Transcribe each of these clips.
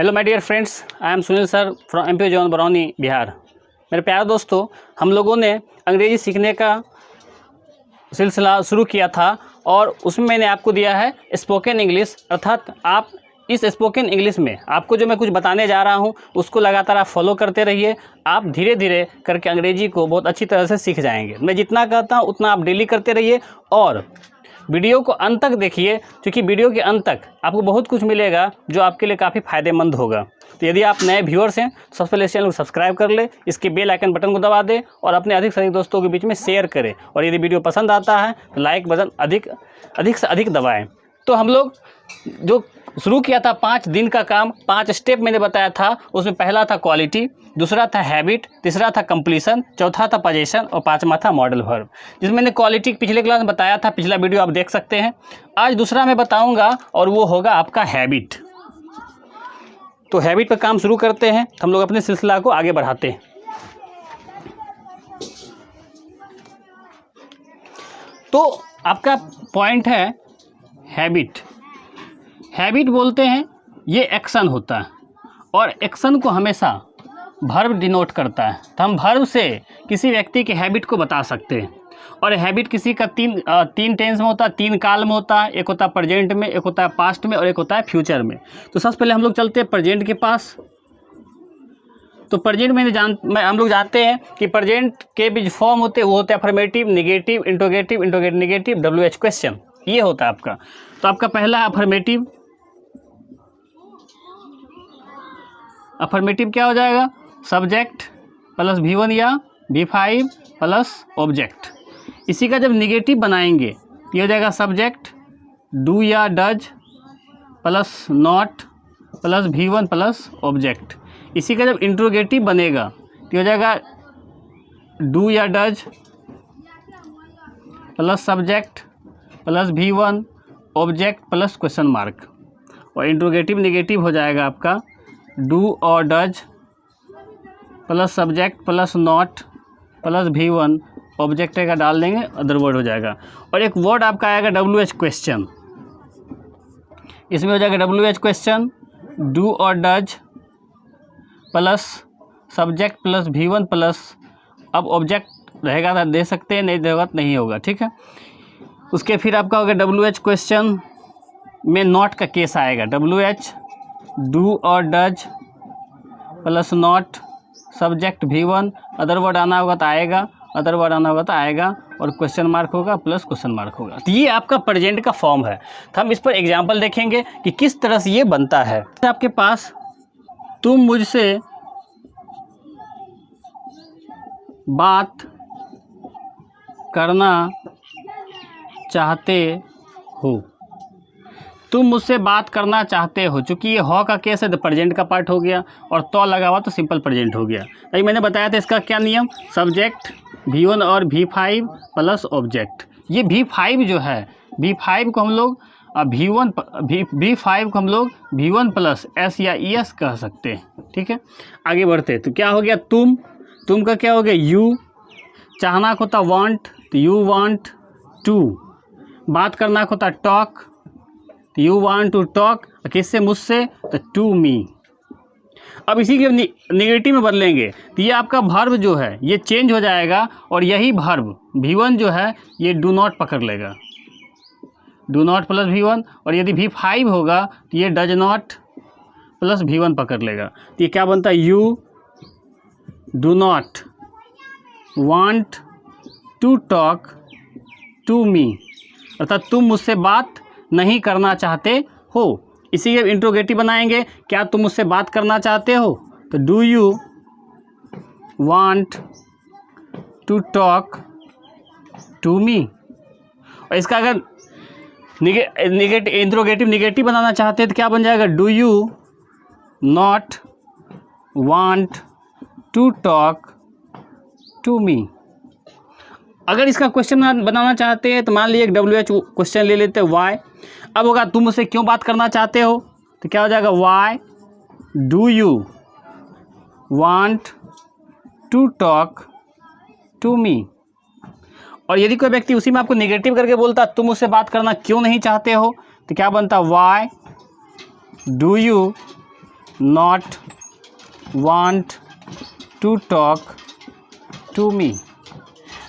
Hello my dear friends, I am Sunil sir from MP John Barauni Bihar. मेरे प्यारे दोस्तों, हम लोगों ने अंग्रेज़ी सीखने का सिलसिला शुरू किया था और उसमें मैंने आपको दिया है स्पोकन इंग्लिश। अर्थात आप इस स्पोकन इंग्लिश में आपको जो मैं कुछ बताने जा रहा हूं उसको लगातार आप फॉलो करते रहिए। आप धीरे धीरे करके अंग्रेज़ी को बहुत अच्छी तरह से सीख जाएंगे। मैं जितना कहता हूं उतना आप डेली करते रहिए और वीडियो को अंत तक देखिए, क्योंकि वीडियो के अंत तक आपको बहुत कुछ मिलेगा जो आपके लिए काफ़ी फ़ायदेमंद होगा। तो यदि आप नए व्यूअर्स हैं, सबसे पहले इस चैनल को सब्सक्राइब कर ले, इसके बेल आइकन बटन को दबा दें और अपने अधिक से अधिक दोस्तों के बीच में शेयर करें। और यदि वीडियो पसंद आता है तो लाइक बटन अधिक से अधिक दबाएँ। तो हम लोग जो शुरू किया था 5 दिन का काम, 5 स्टेप मैंने बताया था। उसमें पहला था क्वालिटी, दूसरा था हैबिट, तीसरा था कंप्लीशन, चौथा था पोजीशन और 5वां था मॉडल वर्ब। जिसमें मैंने क्वालिटी पिछले क्लास में बताया था, पिछला वीडियो आप देख सकते हैं। आज दूसरा मैं बताऊंगा और वो होगा आपका हैबिट। तो हैबिट पर काम शुरू करते हैं, हम लोग अपने सिलसिला को आगे बढ़ाते हैं। तो आपका पॉइंट है हैबिट। हैबिट बोलते हैं ये एक्शन होता है और एक्शन को हमेशा वर्ब डिनोट करता है। तो हम वर्ब से किसी व्यक्ति के हैबिट को बता सकते हैं। और हैबिट किसी का तीन टेंस में होता है, 3 काल में होता है। एक होता है प्रेजेंट में, एक होता है पास्ट में और एक होता है फ्यूचर में। तो सबसे पहले हम लोग चलते हैं प्रेजेंट के पास। तो प्रेजेंट में हम लोग जानते हैं कि प्रेजेंट के भी फॉर्म होते हैं, वो होते हैं affirmative, negative, interrogative, negative, WH question, ये होता है आपका। तो आपका पहला अफर्मेटिव। अफर्मेटिव क्या हो जाएगा? सब्जेक्ट प्लस V1 या V5 प्लस ऑब्जेक्ट। इसी का जब निगेटिव बनाएंगे ये हो जाएगा सब्जेक्ट डू या does plus not plus V1 plus object. इसी का जब इंट्रोगेटिव बनेगा ये हो जाएगा डू या does plus subject plus V1 object plus question mark. और इंट्रोगेटिव निगेटिव हो जाएगा आपका डू और does plus subject plus not plus V1 object का डाल देंगे, अदर वर्ड हो जाएगा। और एक वर्ड आपका आएगा WH क्वेश्चन। इसमें हो जाएगा WH क्वेश्चन डू और does plus subject plus V1 plus, अब ऑब्जेक्ट रहेगा तो दे सकते हैं, नहीं देगा तो नहीं होगा, ठीक है। उसके फिर आपका होगा WH क्वेश्चन में नॉट का केस आएगा। WH डू और does plus not subject V1, other word आना होगा तो आएगा, अदर वर्ड आना होगा तो आएगा और क्वेश्चन मार्क होगा प्लस क्वेश्चन मार्क होगा। तो ये आपका प्रेजेंट का फॉर्म है। तो हम इस पर एग्जांपल देखेंगे कि किस तरह से ये बनता है। आपके पास तुम मुझसे बात करना चाहते हो। तुम मुझसे बात करना चाहते हो, चूँकि ये हो का केस है तो प्रेजेंट का पार्ट हो गया और तो लगा हुआ तो सिंपल प्रेजेंट हो गया। अभी मैंने बताया था इसका क्या नियम, सब्जेक्ट V1 और V5 प्लस ऑब्जेक्ट। ये V5 जो है, V5 को हम लोग V5 को हम लोग V1 प्लस S या ES कह सकते हैं, ठीक है। आगे बढ़ते तो क्या हो गया, तुम का क्या हो गया यू, चाहना को होता वांट तो यू वांट टू, बात करना को होता टॉक तो यू वांट टू टॉक, किससे मुझसे तो टू मी। अब इसी के निगेटिव में बदलेंगे तो ये आपका वर्ब जो है ये चेंज हो जाएगा और यही वर्ब V1 जो है ये डू नॉट पकड़ लेगा, डू नॉट प्लस V1। और यदि V5 होगा तो ये डज नॉट प्लस V1 पकड़ लेगा। तो ये क्या बनता है, you do not want to talk to me, अर्थात तुम मुझसे बात नहीं करना चाहते हो। इसी के इंट्रोगेटिव बनाएंगे, क्या तुम मुझसे बात करना चाहते हो तो do you want to talk to me. और इसका अगर इंट्रोगेटिव निगेटिव बनाना चाहते हैं तो क्या बन जाएगा, do you not want to talk to me. अगर इसका क्वेश्चन बनाना चाहते हैं तो मान लीजिए एक WH क्वेश्चन ले लेते हैं वाई। अब होगा तुम मुझसे क्यों बात करना चाहते हो तो क्या हो जाएगा, why do you want to talk to me. और यदि कोई व्यक्ति उसी में आपको नेगेटिव करके बोलता तुम मुझसे बात करना क्यों नहीं चाहते हो तो क्या बनता, why do you not want to talk to me.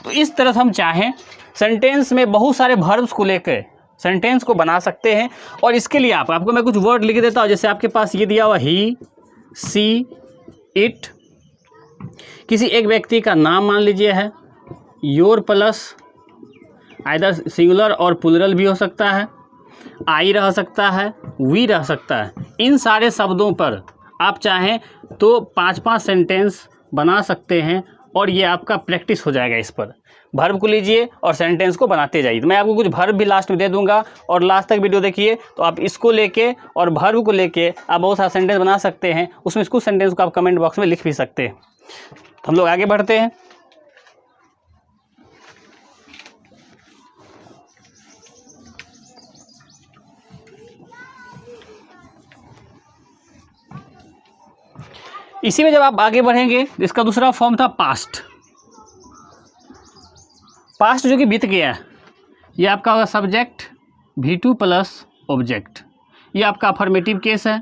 तो इस तरह से हम चाहें सेंटेंस में बहुत सारे वर्ब्स को लेकर सेंटेंस को बना सकते हैं। और इसके लिए आपको मैं कुछ वर्ड लिख देता हूँ। जैसे आपके पास ये दिया हुआ ही, सी, इट, किसी एक व्यक्ति का नाम मान लीजिए है, योर प्लस आइदर सिंगुलर और प्लूरल भी हो सकता है, आई रह सकता है, वी रह सकता है। इन सारे शब्दों पर आप चाहें तो 5-5 सेंटेंस बना सकते हैं और ये आपका प्रैक्टिस हो जाएगा। इस पर वर्ब को लीजिए और सेंटेंस को बनाते जाइए। तो मैं आपको कुछ वर्ब भी लास्ट में दे दूंगा और लास्ट तक वीडियो देखिए, तो आप इसको लेके और वर्ब को लेके आप बहुत सारा सेंटेंस बना सकते हैं। उसमें कुछ सेंटेंस को आप कमेंट बॉक्स में लिख भी सकते हैं। तो हम लोग आगे बढ़ते हैं। इसी में जब आप आगे बढ़ेंगे, इसका दूसरा फॉर्म था पास्ट। पास्ट जो कि बीत गया, ये आपका होगा सब्जेक्ट V2 प्लस ऑब्जेक्ट। ये आपका अफर्मेटिव केस है।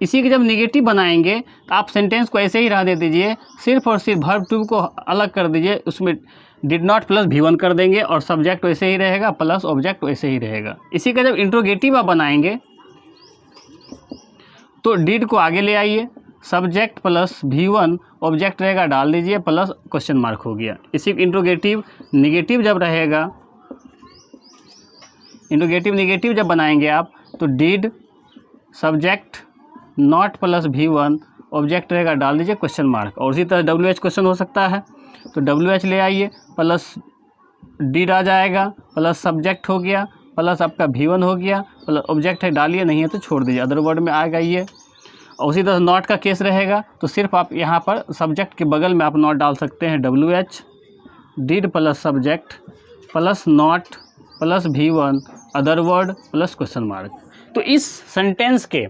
इसी के जब निगेटिव बनाएंगे तो आप सेंटेंस को ऐसे ही रह दे दीजिए, सिर्फ और सिर्फ वर्ब टू को अलग कर दीजिए, उसमें डिड नॉट प्लस V1 कर देंगे और सब्जेक्ट वैसे ही रहेगा प्लस ऑब्जेक्ट वैसे ही रहेगा। इसी का जब इंट्रोगेटिव आप बनाएंगे तो डिड को आगे ले आइए, सब्जेक्ट प्लस V1 ऑब्जेक्ट रहेगा, डाल दीजिए प्लस क्वेश्चन मार्क हो गया। इसी इंट्रोगेटिव निगेटिव जब रहेगा, इंट्रोगेटिव निगेटिव जब बनाएंगे आप तो did subject not plus V1 object रहेगा, डाल दीजिए क्वेश्चन मार्क। और इसी तरह WH क्वेश्चन हो सकता है तो WH ले आइए, प्लस डिड आ जाएगा, प्लस सब्जेक्ट हो गया, प्लस आपका V1 हो गया, प्लस ऑब्जेक्ट है डालिए, नहीं है तो छोड़ दीजिए, अदर वर्ड में आएगा ये। और उसी तरह नॉट का केस रहेगा तो सिर्फ आप यहाँ पर सब्जेक्ट के बगल में आप नॉट डाल सकते हैं, WH did plus subject plus not plus V1 other word plus question mark. तो इस सेंटेंस के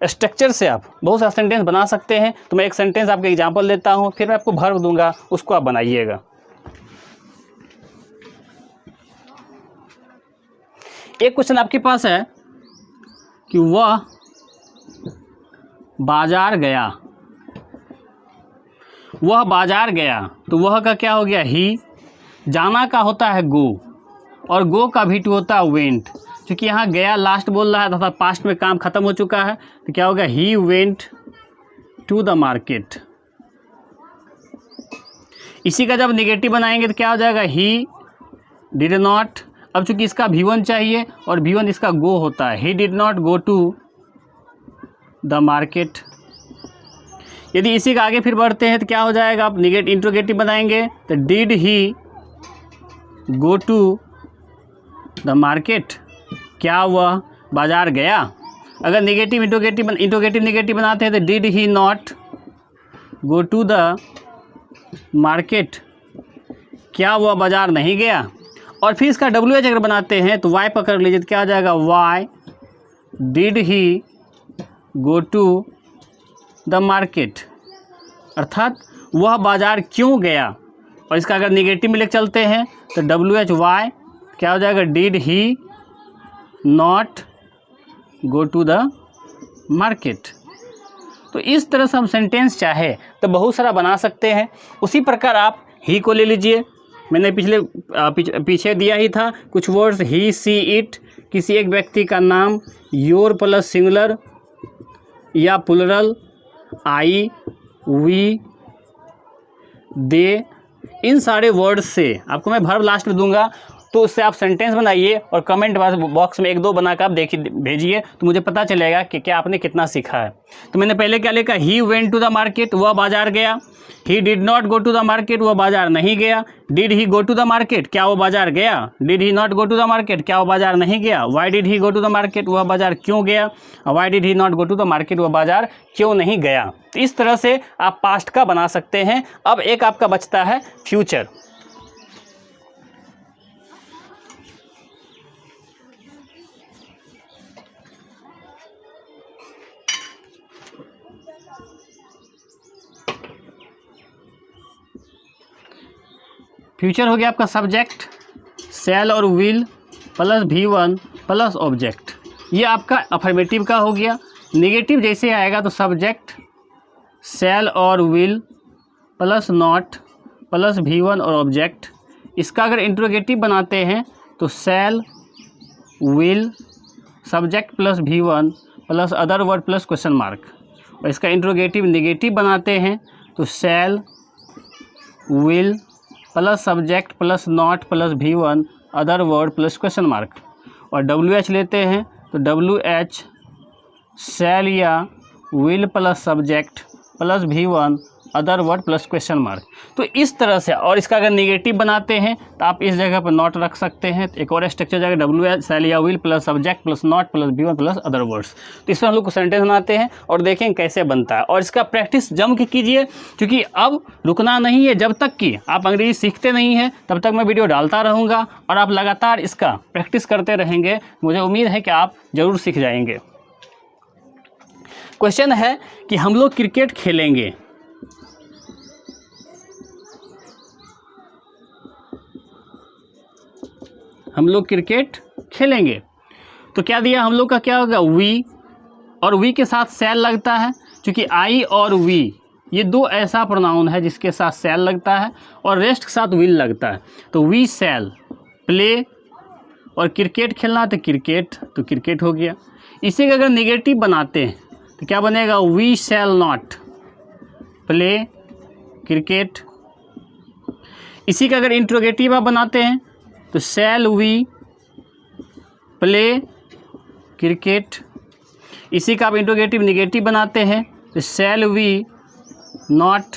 स्ट्रक्चर से आप बहुत सारा सेंटेंस बना सकते हैं। तो मैं एक सेंटेंस आपको एग्जांपल देता हूँ, फिर मैं आपको वर्ब दूंगा, उसको आप बनाइएगा। एक क्वेश्चन आपके पास है कि वह बाजार गया। वह बाजार गया तो वह का क्या हो गया, ही। जाना का होता है गो और गो का V2 होता है वेंट। क्योंकि यहाँ गया लास्ट बोल रहा है तथा पास्ट में काम खत्म हो चुका है तो क्या होगा, he went to the market. इसी का जब निगेटिव बनाएंगे तो क्या हो जाएगा, ही डिड नॉट। अब चूंकि इसका V1 चाहिए और V1 इसका गो होता है, he did not go to the market. यदि इसी का आगे फिर बढ़ते हैं तो क्या हो जाएगा, आप निगेटिव इंट्रोगेटिव बनाएंगे तो did he go to the market, क्या वह बाजार गया। अगर निगेटिव इंट्रोगेटिव निगेटिव बनाते हैं तो did he not go to the market, क्या वह बाजार नहीं गया। और फिर इसका WH अगर बनाते हैं तो वाई पकड़ लीजिए तो क्या हो जाएगा, why did he go to the market, अर्थात वह बाजार क्यों गया। और इसका अगर निगेटिव में लेकर चलते हैं तो WH वाई क्या हो जाएगा, did he not go to the market. तो इस तरह से हम सेंटेंस चाहे तो बहुत सारा बना सकते हैं। उसी प्रकार आप ही को ले लीजिए, मैंने पीछे दिया ही था कुछ वर्ड्स, ही, सी, इट, किसी एक व्यक्ति का नाम, योर प्लस सिंगुलर या प्लूरल, आई, वी, दे। इन सारे वर्ड्स से आपको मैं वर्ब लास्ट में दूंगा तो उससे आप सेंटेंस बनाइए और कमेंट बॉक्स में 1-2 बनाकर आप देखिए भेजिए, तो मुझे पता चलेगा कि क्या आपने कितना सीखा है। तो मैंने पहले क्या लिखा, he went to the market, वह बाजार गया। He did not go to the market, वह बाजार नहीं गया। Did he go to the market, क्या वो बाजार गया। Did he not go to the market, क्या वो बाजार नहीं गया। Why did he go to the market, वह बाजार क्यों गया। Why did he not go to the market, वह बाजार क्यों नहीं गया। तो इस तरह से आप पास्ट का बना सकते हैं। अब एक आपका बचता है फ्यूचर। फ्यूचर हो गया आपका सब्जेक्ट शैल और will plus V1 plus object. ये आपका अफर्मेटिव का हो गया। नेगेटिव जैसे आएगा तो सब्जेक्ट शैल और will plus not plus V1 और ऑब्जेक्ट। इसका अगर इंट्रोगेटिव बनाते हैं तो शैल will subject plus V1 plus other word plus question mark. और इसका इंट्रोगेटिव नेगेटिव बनाते हैं तो शैल will plus subject plus not plus V1 other word plus question mark. और WH लेते हैं तो WH शैल या will plus subject plus V1 other word plus question mark. तो इस तरह से, और इसका अगर नेगेटिव बनाते हैं तो आप इस जगह पर नॉट रख सकते हैं। एक और स्ट्रक्चर जाएगा WH शैल या will plus subject plus not plus V1 plus other words. तो इस पर हम लोग को सेंटेंस बनाते हैं और देखें कैसे बनता है। और इसका प्रैक्टिस जम के कीजिए, क्योंकि अब रुकना नहीं है। जब तक कि आप अंग्रेजी सीखते नहीं हैं तब तक मैं वीडियो डालता रहूँगा और आप लगातार इसका प्रैक्टिस करते रहेंगे। मुझे उम्मीद है कि आप ज़रूर सीख जाएंगे। क्वेश्चन है कि हम लोग क्रिकेट खेलेंगे। हम लोग क्रिकेट खेलेंगे तो क्या दिया हम लोग का, क्या होगा वी, और वी के साथ शैल लगता है, क्योंकि आई और वी ये दो ऐसा प्रोनाउन है जिसके साथ शैल लगता है और रेस्ट के साथ विल लगता है। तो वी शैल प्ले, और क्रिकेट खेलना तो क्रिकेट हो गया। इसी का अगर नेगेटिव बनाते हैं तो क्या बनेगा, we shall not play cricket. इसी का अगर इंट्रोगेटिव आप बनाते हैं तो शैल वी प्ले क्रिकेट। इसी का आप इंट्रोगेटिव नेगेटिव बनाते हैं तो shall we not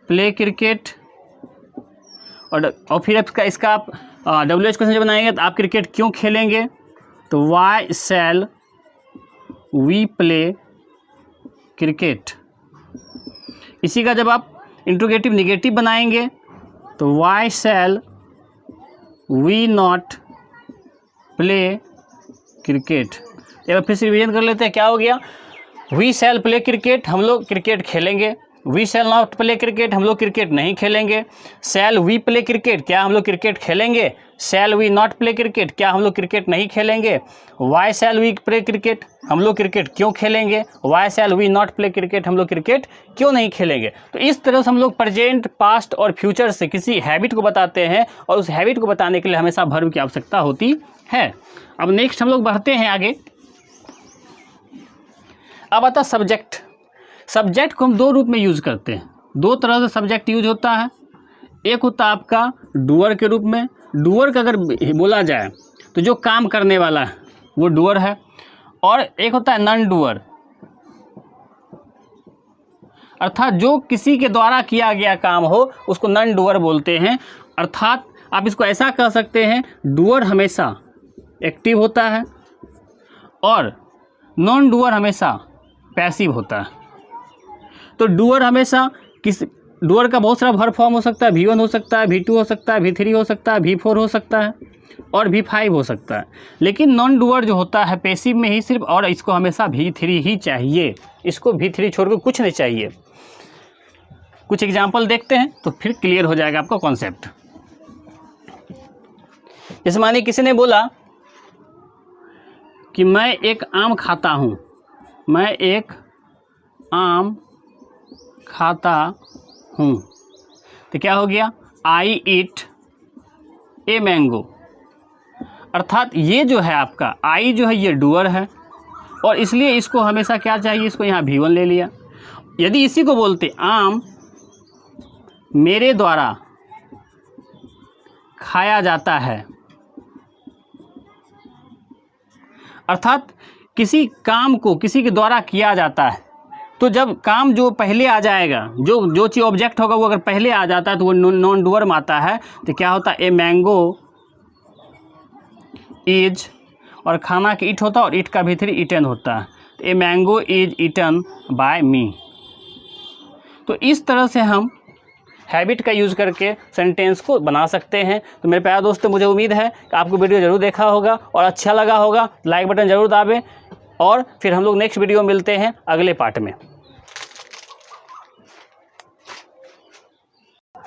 play cricket. और फिर इसका आप WH क्वेश्चन बनाएंगे तो आप क्रिकेट क्यों खेलेंगे, तो why shall we play cricket. इसी का जब आप इंट्रोगेटिव नेगेटिव बनाएंगे तो why shall we not play cricket. एक बार फिर से रिवीजन कर लेते हैं। क्या हो गया, वी शैल प्ले क्रिकेट, हम लोग क्रिकेट खेलेंगे। We shall not play cricket, हम लोग क्रिकेट नहीं खेलेंगे। शैल वी प्ले क्रिकेट, क्या हम लोग क्रिकेट खेलेंगे। Shall we not play cricket, क्या हम लोग क्रिकेट नहीं खेलेंगे। Why shall we play cricket, हम लोग क्रिकेट क्यों खेलेंगे। Why shall we not play cricket, हम लोग क्रिकेट क्यों नहीं खेलेंगे। तो इस तरह से हम लोग प्रेजेंट, पास्ट और फ्यूचर से किसी हैबिट को बताते हैं, और उस हैबिट को बताने के लिए हमेशा वर्ब की आवश्यकता होती है। अब नेक्स्ट हम लोग बढ़ते हैं आगे। अब आता सब्जेक्ट। सब्जेक्ट को हम दो रूप में यूज़ करते हैं, दो तरह से सब्जेक्ट यूज होता है। एक होता है आपका डूअर के रूप में। डूअर का अगर बोला जाए तो जो काम करने वाला है वो डूअर है, और एक होता है नॉन डूअर, अर्थात जो किसी के द्वारा किया गया काम हो उसको नॉन डूअर बोलते हैं। अर्थात आप इसको ऐसा कह सकते हैं, डूअर हमेशा एक्टिव होता है और नॉन डूअर हमेशा पैसिव होता है। तो डूअर हमेशा डूअर का बहुत सारा वर्ब फॉर्म हो सकता है, V1 हो सकता है, V2 हो सकता है, V3 हो सकता है, V4 हो सकता है और V5 हो सकता है। लेकिन नॉन डूअर जो होता है पैसिव में ही सिर्फ, और इसको हमेशा V3 ही चाहिए, इसको V3 छोड़कर कुछ नहीं चाहिए। कुछ एग्जाम्पल देखते हैं तो फिर क्लियर हो जाएगा आपका कॉन्सेप्ट। जैसे मानिए किसी ने बोला कि मैं एक आम खाता हूँ, मैं एक आम खाता हूँ, तो क्या हो गया, आई ईट ए मैंगो। अर्थात ये जो है आपका आई जो है ये डूअर है, और इसलिए इसको हमेशा क्या चाहिए, इसको यहाँ V1 ले लिया। यदि इसी को बोलते आम मेरे द्वारा खाया जाता है, अर्थात किसी काम को किसी के द्वारा किया जाता है, तो जब काम जो पहले आ जाएगा, जो चीज़ ऑब्जेक्ट होगा वो अगर पहले आ जाता है तो वो नॉन डूअर में आता है। तो क्या होता है, ए मैंगो इज, और खाना की ईट होता है और ईट का भीतरी ईटन होता है, तो a mango is eaten by me. तो इस तरह से हम हैबिट का यूज़ करके सेंटेंस को बना सकते हैं। तो मेरे प्यारे दोस्तों, मुझे उम्मीद है कि आपको वीडियो ज़रूर देखा होगा और अच्छा लगा होगा। लाइक बटन ज़रूर दाबें, और फिर हम लोग नेक्स्ट वीडियो में मिलते हैं अगले पार्ट में।